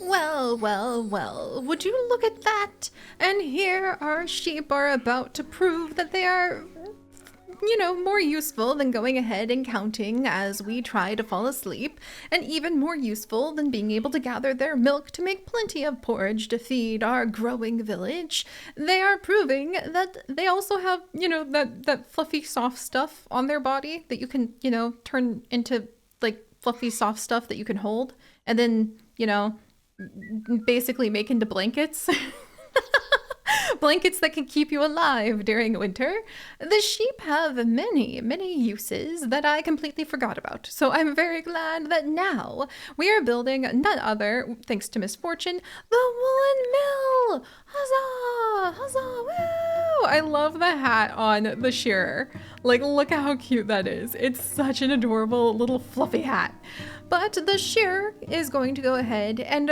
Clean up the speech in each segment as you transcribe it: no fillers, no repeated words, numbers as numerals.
Well, well, well, would you look at that? And here our sheep are about to prove that they are, more useful than going ahead and counting as we try to fall asleep, and even more useful than being able to gather their milk to make plenty of porridge to feed our growing village. They are proving that they also have, that fluffy soft stuff on their body that you can, turn into like fluffy soft stuff that you can hold and then, basically make into blankets. Blankets that can keep you alive during winter. The sheep have many, many uses that I completely forgot about. So I'm very glad that now we are building none other, thanks to misfortune, the woolen mill. Huzzah! Huzzah! Woo! I love the hat on the shearer. Like, look at how cute that is. It's such an adorable little fluffy hat. But the shearer is going to go ahead and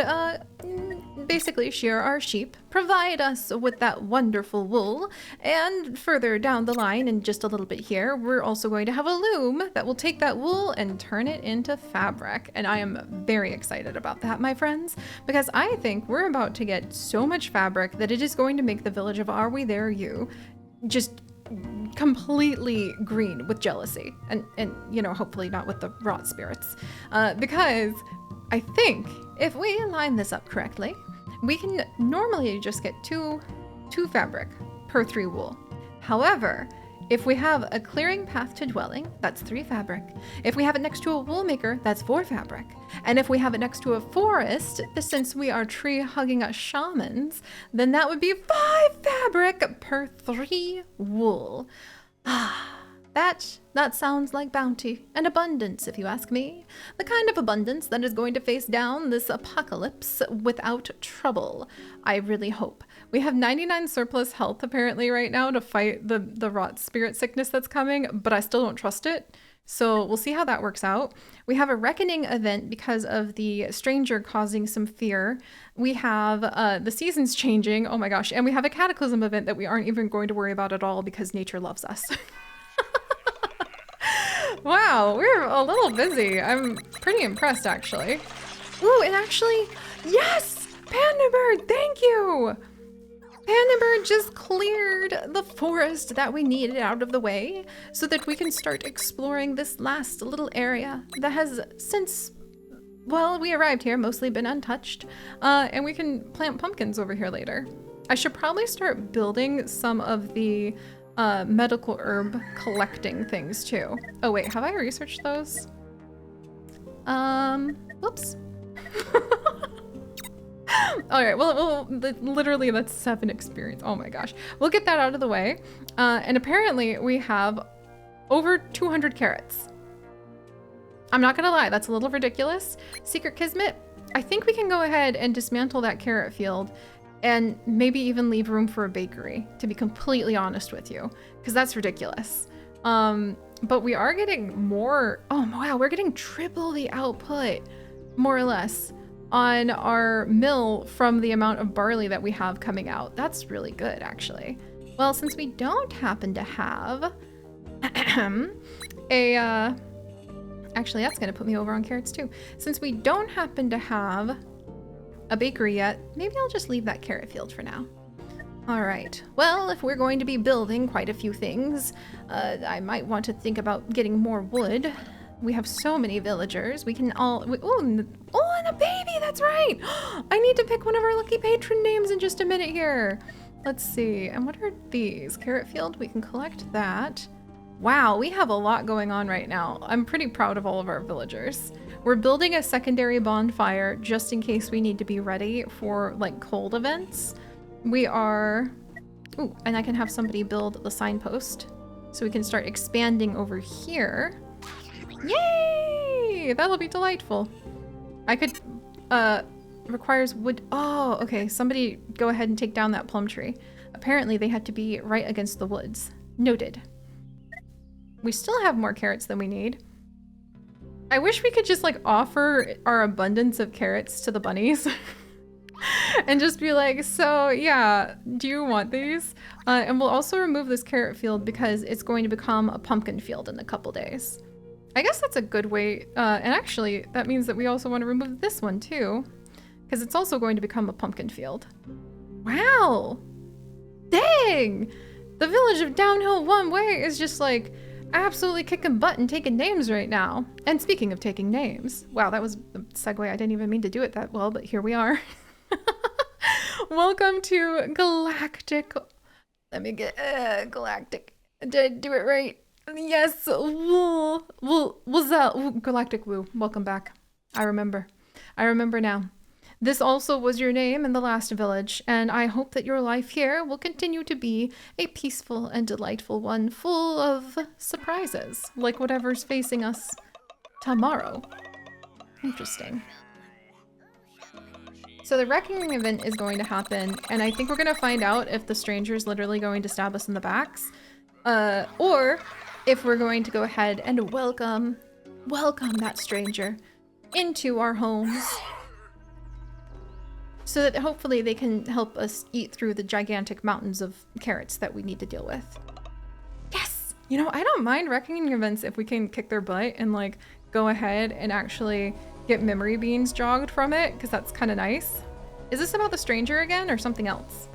basically shear our sheep, provide us with that wonderful wool, and further down the line in just a little bit here, we're also going to have a loom that will take that wool and turn it into fabric. And I am very excited about that, my friends, because I think we're about to get so much fabric that it is going to make the village of Are We There You just completely green with jealousy and hopefully not with the rot spirits, because I think if we line this up correctly, we can normally just get two fabric per 3 wool. However, if we have a clearing path to dwelling, that's 3 fabric. If we have it next to a wool maker, that's 4 fabric. And if we have it next to a forest, since we are tree-hugging shamans, then that would be 5 fabric per 3 wool. That sounds like bounty and abundance, if you ask me. The kind of abundance that is going to face down this apocalypse without trouble. I really hope. We have 99 surplus health apparently right now to fight the rot spirit sickness that's coming, but I still don't trust it. So we'll see how that works out. We have a reckoning event because of the stranger causing some fear. We have the seasons changing. Oh my gosh. And we have a cataclysm event that we aren't even going to worry about at all because nature loves us. Wow, we're a little busy. I'm pretty impressed, actually. Ooh, and actually, yes! Panda Bird, thank you! Panda Bird just cleared the forest that we needed out of the way so that we can start exploring this last little area that has since, well, we arrived here, mostly been untouched. And we can plant pumpkins over here later. I should probably start building some of the medical herb collecting things too. Oh wait, have I researched those? Whoops. All right, well, literally that's 7 experience. Oh my gosh. We'll get that out of the way. And apparently we have over 200 carrots. I'm not gonna lie, that's a little ridiculous. Secret Kismet, I think we can go ahead and dismantle that carrot field and maybe even leave room for a bakery, to be completely honest with you, because that's ridiculous. But we are getting more, oh wow, we're getting triple the output, more or less, on our mill from the amount of barley that we have coming out. That's really good, actually. Well, since we don't happen to have actually, that's gonna put me over on carrots too. Since we don't happen to have a bakery yet, maybe I'll just leave that carrot field for now. All right, well, if we're going to be building quite a few things, I might want to think about getting more wood. We have so many villagers. We can all, oh, and a baby, that's right. I need to pick one of our lucky patron names in just a minute here. Let's see, and what are these? Carrot field, we can collect that. Wow, we have a lot going on right now. I'm pretty proud of all of our villagers. We're building a secondary bonfire just in case we need to be ready for like cold events. We are, ooh, and I can have somebody build the signpost so we can start expanding over here. Yay! That'll be delightful. I could, requires wood. Oh, okay. Somebody go ahead and take down that plum tree. Apparently they had to be right against the woods. Noted. We still have more carrots than we need. I wish we could just like offer our abundance of carrots to the bunnies and just be like, so yeah, do you want these? And we'll also remove this carrot field because it's going to become a pumpkin field in a couple days. I guess that's a good way. And actually that means that we also want to remove this one too, because it's also going to become a pumpkin field. Wow! Dang! The village of Downhill One Way is just like absolutely kicking butt and taking names right now. And speaking of taking names, wow, that was a segue. I didn't even mean to do it that well, but here we are. Welcome to Galactic. Let me get Galactic. Did I do it right? Yes. Galactic Woo. Welcome back. I remember now. This also was your name in the last village, and I hope that your life here will continue to be a peaceful and delightful one, full of surprises, like whatever's facing us tomorrow. Interesting. So the reckoning event is going to happen, and I think we're going to find out if the stranger is literally going to stab us in the backs, or if we're going to go ahead and welcome that stranger into our homes, so that hopefully they can help us eat through the gigantic mountains of carrots that we need to deal with. Yes! You know, I don't mind reckoning events if we can kick their butt and like go ahead and actually get memory beans jogged from it, because that's kind of nice. Is this about the stranger again or something else?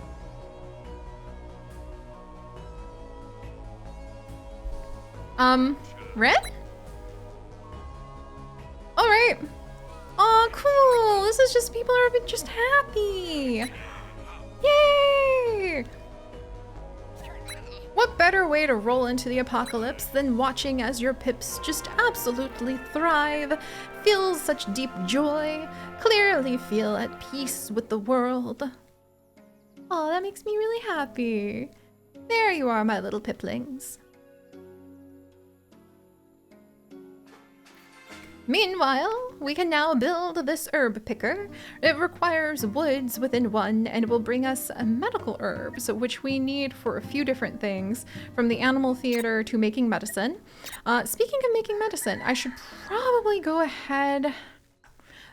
Red? All right. Oh, cool. This is just people are just happy. Yay! What better way to roll into the apocalypse than watching as your pips just absolutely thrive, feel such deep joy, clearly feel at peace with the world. Oh, that makes me really happy. There you are, my little piplings. Meanwhile, we can now build this herb picker. It requires woods within one and will bring us medical herbs, which we need for a few different things, from the animal theater to making medicine. Speaking of making medicine, I should probably go ahead.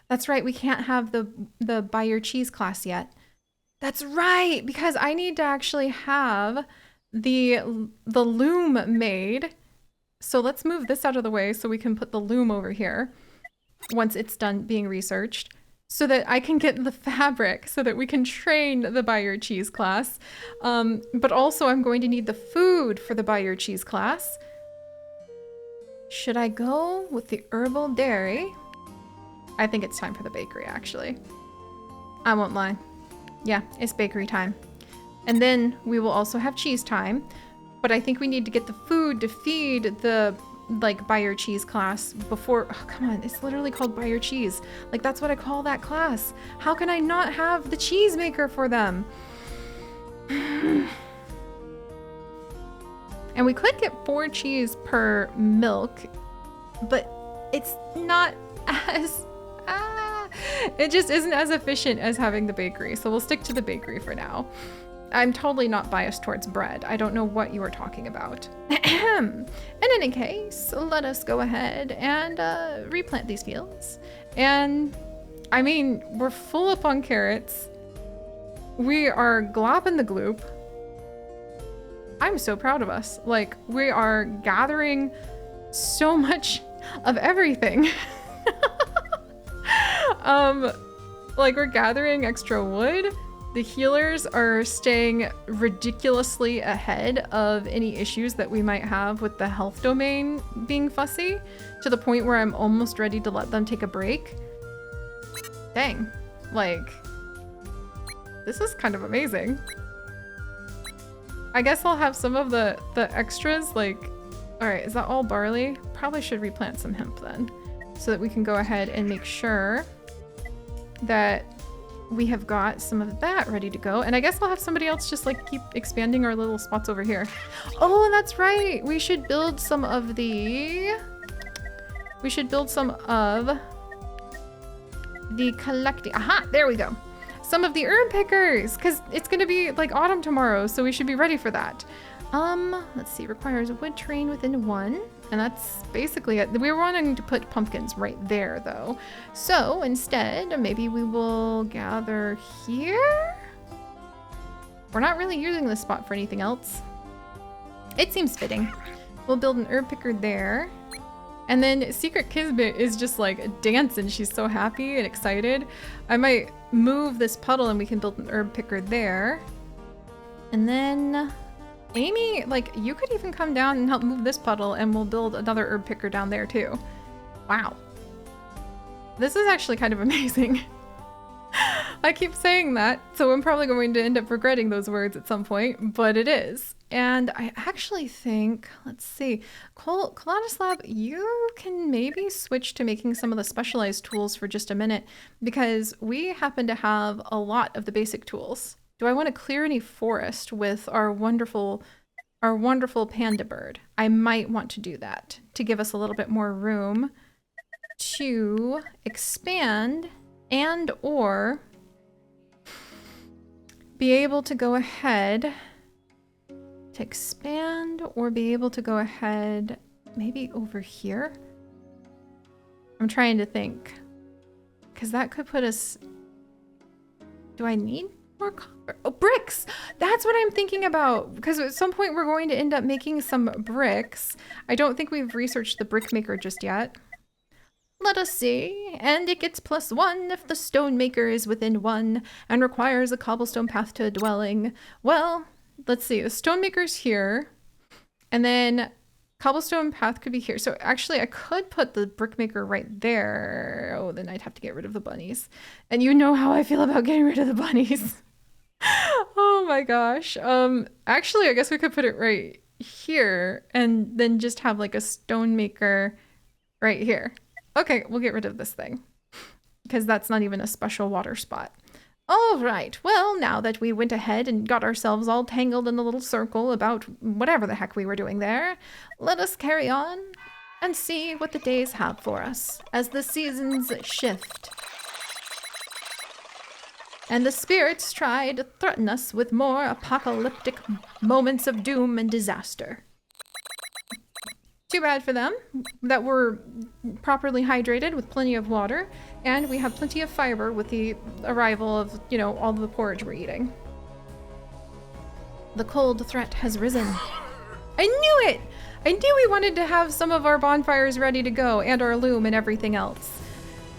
That's right, we can't have the buy your cheese class yet. That's right, because I need to actually have the loom made. So let's move this out of the way so we can put the loom over here once it's done being researched, so that I can get the fabric so that we can train the buy your cheese class. But also I'm going to need the food for the buy your cheese class. Should I go with the herbal dairy? I think it's time for the bakery, actually. I won't lie. Yeah, it's bakery time. And then we will also have cheese time. But I think we need to get the food to feed the, like, buy your cheese class before. Oh, come on, it's literally called buy your cheese. Like, that's what I call that class. How can I not have the cheese maker for them? And we could get 4 cheese per milk, but it's not as... it just isn't as efficient as having the bakery. So we'll stick to the bakery for now. I'm totally not biased towards bread. I don't know what you are talking about. In any case, let us go ahead and replant these fields. And I mean, we're full up on carrots. We are glopping the gloop. I'm so proud of us. Like, we are gathering so much of everything. Like, we're gathering extra wood. The healers are staying ridiculously ahead of any issues that we might have with the health domain being fussy, to the point where I'm almost ready to let them take a break. Dang. Like, this is kind of amazing. I guess I'll have some of the extras, like, all right, is that all barley? Probably should replant some hemp then, so that we can go ahead and make sure that we have got some of that ready to go. And I guess I'll have somebody else just like keep expanding our little spots over here. Oh, that's right. We should build some of the collecting. Aha, there we go. Some of the herb pickers, because it's going to be like autumn tomorrow, so we should be ready for that. Let's see, requires a wood train within one. And that's basically it. We were wanting to put pumpkins right there, though. So instead, maybe we will gather here? We're not really using this spot for anything else. It seems fitting. We'll build an herb picker there. And then Secret Kismet is just like dancing. She's so happy and excited. I might move this puddle and we can build an herb picker there. And then Amy, like, you could even come down and help move this puddle and we'll build another herb picker down there too. Wow. This is actually kind of amazing. I keep saying that, so I'm probably going to end up regretting those words at some point, but it is. And I actually think, let's see, Colonislab, you can maybe switch to making some of the specialized tools for just a minute, because we happen to have a lot of the basic tools. Do I want to clear any forest with our wonderful panda bird? I might want to do that to give us a little bit more room to expand and or be able to go ahead to expand or be able to go ahead maybe over here. I'm trying to think, because that could put us, do I need more copper? Oh, bricks! That's what I'm thinking about, because at some point we're going to end up making some bricks. I don't think we've researched the brick maker just yet. Let us see. And it gets +1 if the stone maker is within 1 and requires a cobblestone path to a dwelling. Well, let's see. The stone maker's here. And then cobblestone path could be here. So actually I could put the brick maker right there. Oh, then I'd have to get rid of the bunnies. And you know how I feel about getting rid of the bunnies. Oh my gosh. Actually, I guess we could put it right here and then just have like a stone maker right here. Okay, we'll get rid of this thing because that's not even a special water spot. All right, well, now that we went ahead and got ourselves all tangled in a little circle about whatever the heck we were doing there, let us carry on and see what the days have for us as the seasons shift. And the spirits try to threaten us with more apocalyptic moments of doom and disaster. Too bad for them that we're properly hydrated with plenty of water, and we have plenty of fiber with the arrival of, you know, all the porridge we're eating. The cold threat has risen. I knew it! I knew we wanted to have some of our bonfires ready to go, and our loom and everything else.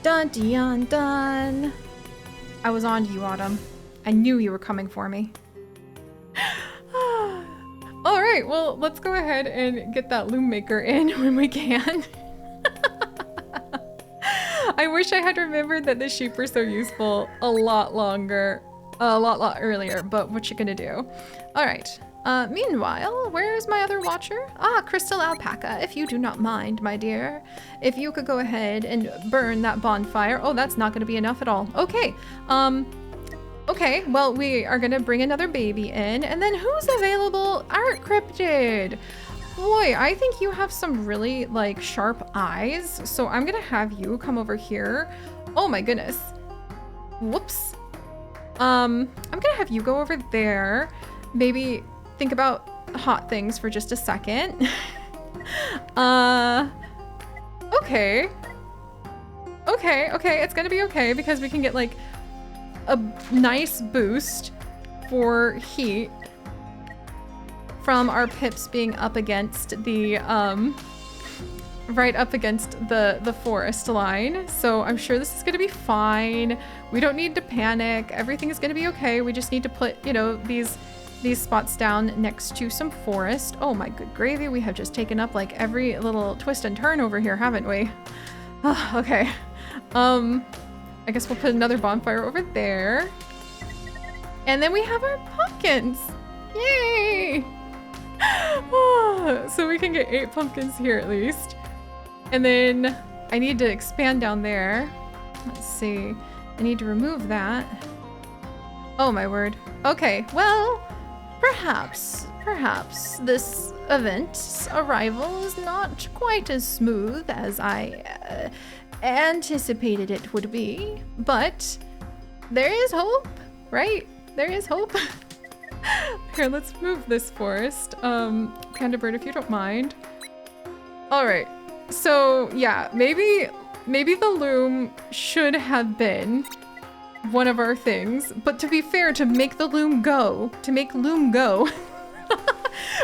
Dun dun dun. I was on to you, Autumn. I knew you were coming for me. All right, well, let's go ahead and get that loom maker in when we can. I wish I had remembered that the sheep were so useful a lot earlier, but what you gonna do? All right, meanwhile, where's my other watcher? Ah, Crystal Alpaca, if you do not mind, my dear. If you could go ahead and burn that bonfire. Oh, that's not gonna be enough at all. Okay, okay, well, we are gonna bring another baby in, and then who's available? Art Cryptid. Boy, I think you have some really, like, sharp eyes, so I'm gonna have you come over here. Oh my goodness. Whoops. I'm gonna have you go over there. Maybe think about hot things for just a second. Okay. Okay, it's gonna be okay, because we can get, like, a nice boost for heat from our pips being up against the right up against the forest line. So I'm sure this is gonna be fine. We don't need to panic. Everything is gonna be okay. We just need to put, you know, these spots down next to some forest. Oh my good gravy, we have just taken up like every little twist and turn over here, haven't we? Okay. I guess we'll put another bonfire over there. And then we have our pumpkins. Yay! So we can get 8 pumpkins here at least. And then I need to expand down there. Let's see. I need to remove that. Oh my word. Okay, well, perhaps this event's arrival is not quite as smooth as I anticipated it would be, but there is hope, right? There is hope. Here, let's move this forest. Panda bird, if you don't mind. All right, so yeah, maybe the loom should have been one of our things, but to be fair, to make loom go,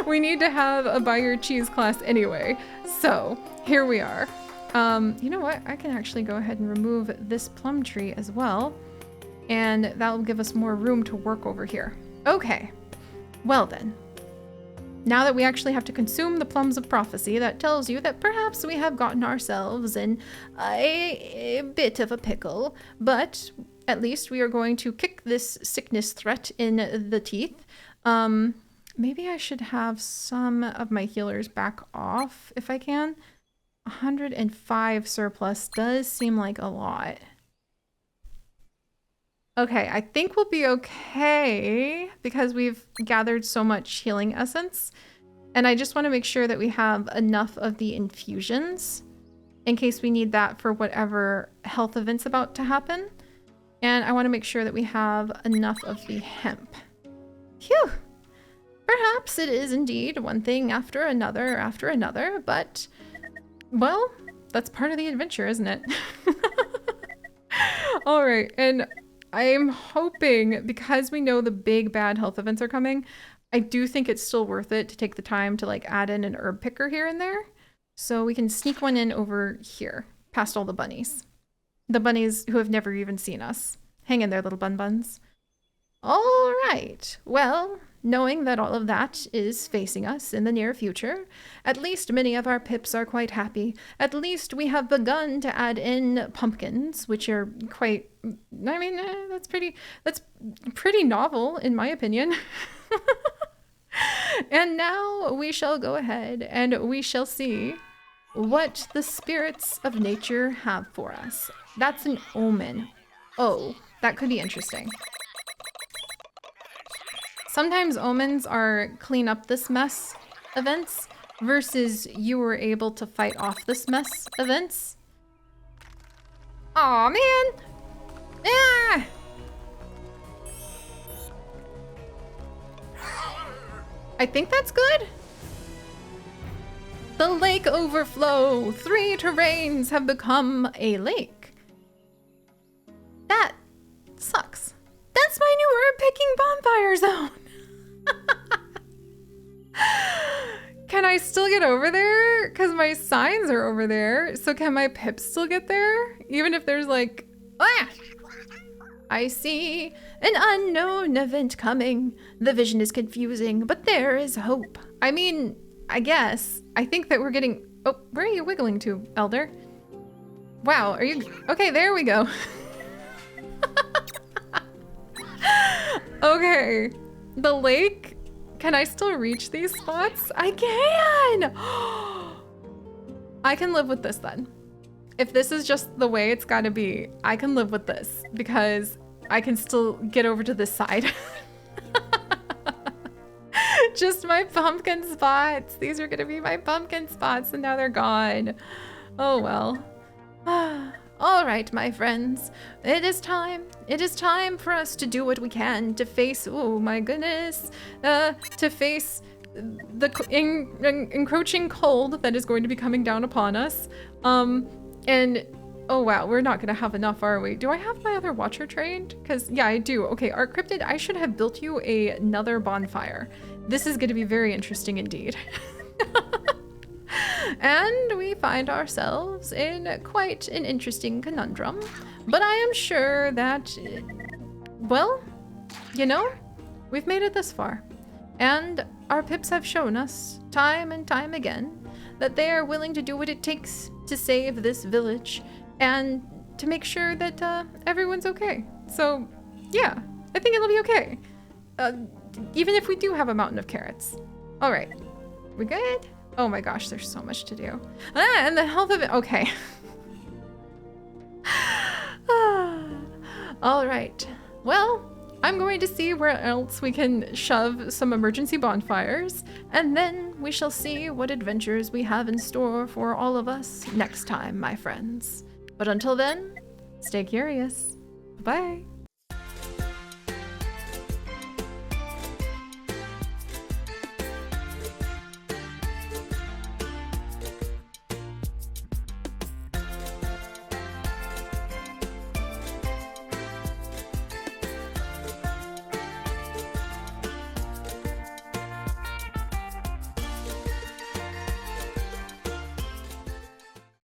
We need to have a buy your cheese class anyway. So here we are. You know what? I can actually go ahead and remove this plum tree as well. And that will give us more room to work over here. Okay. Well then. Now that we actually have to consume the plums of prophecy, that tells you that perhaps we have gotten ourselves in a bit of a pickle, but at least we are going to kick this sickness threat in the teeth. Maybe I should have some of my healers back off if I can. 105 surplus does seem like a lot. Okay, I think we'll be okay because we've gathered so much healing essence. And I just want to make sure that we have enough of the infusions in case we need that for whatever health event's about to happen. And I want to make sure that we have enough of the hemp. Phew! Perhaps it is indeed one thing after another, but, well, that's part of the adventure, isn't it? All right, and I'm hoping, because we know the big bad health events are coming, I do think it's still worth it to take the time to like add in an herb picker here and there. So we can sneak one in over here, past all the bunnies. The bunnies who have never even seen us. Hang in there, little bun-buns. All right, well, knowing that all of that is facing us in the near future, at least many of our pips are quite happy. At least we have begun to add in pumpkins, which are quite, I mean, that's pretty novel in my opinion. And now we shall go ahead and we shall see what the spirits of nature have for us. That's an omen. Oh, that could be interesting. Sometimes omens are clean up this mess events versus you were able to fight off this mess events. Aw, man! Ah! I think that's good. The lake overflow. 3 terrains have become a lake. That sucks. That's my new herb picking bonfire zone. Can I still get over there? Because my signs are over there. So can my pips still get there? Even if there's like, ah! I see an unknown event coming. The vision is confusing, but there is hope. I mean, I guess. I think that we're getting... Oh, where are you wiggling to, Elder? Wow, are you... Okay, there we go. Okay, the lake. Can I still reach these spots? I can! I can live with this then. If this is just the way it's gotta be, I can live with this because I can still get over to this side. Just my pumpkin spots. These are gonna be my pumpkin spots and now they're gone. Oh well. All right, my friends, it is time. It is time for us to do what we can to face, oh my goodness, to face the encroaching cold that is going to be coming down upon us. And, oh wow, we're not gonna have enough, are we? Do I have my other watcher trained? Because, yeah, I do. Okay, Art Cryptid, I should have built you another bonfire. This is gonna be very interesting indeed. And we find ourselves in quite an interesting conundrum. But I am sure that, well, you know, we've made it this far. And our pips have shown us, time and time again, that they are willing to do what it takes to save this village and to make sure that everyone's okay. So, yeah, I think it'll be okay. Even if we do have a mountain of carrots. All right, we good? Oh my gosh, there's so much to do. Ah, and the health of it, okay. All right, well, I'm going to see where else we can shove some emergency bonfires, and then we shall see what adventures we have in store for all of us next time, my friends. But until then, stay curious. Bye.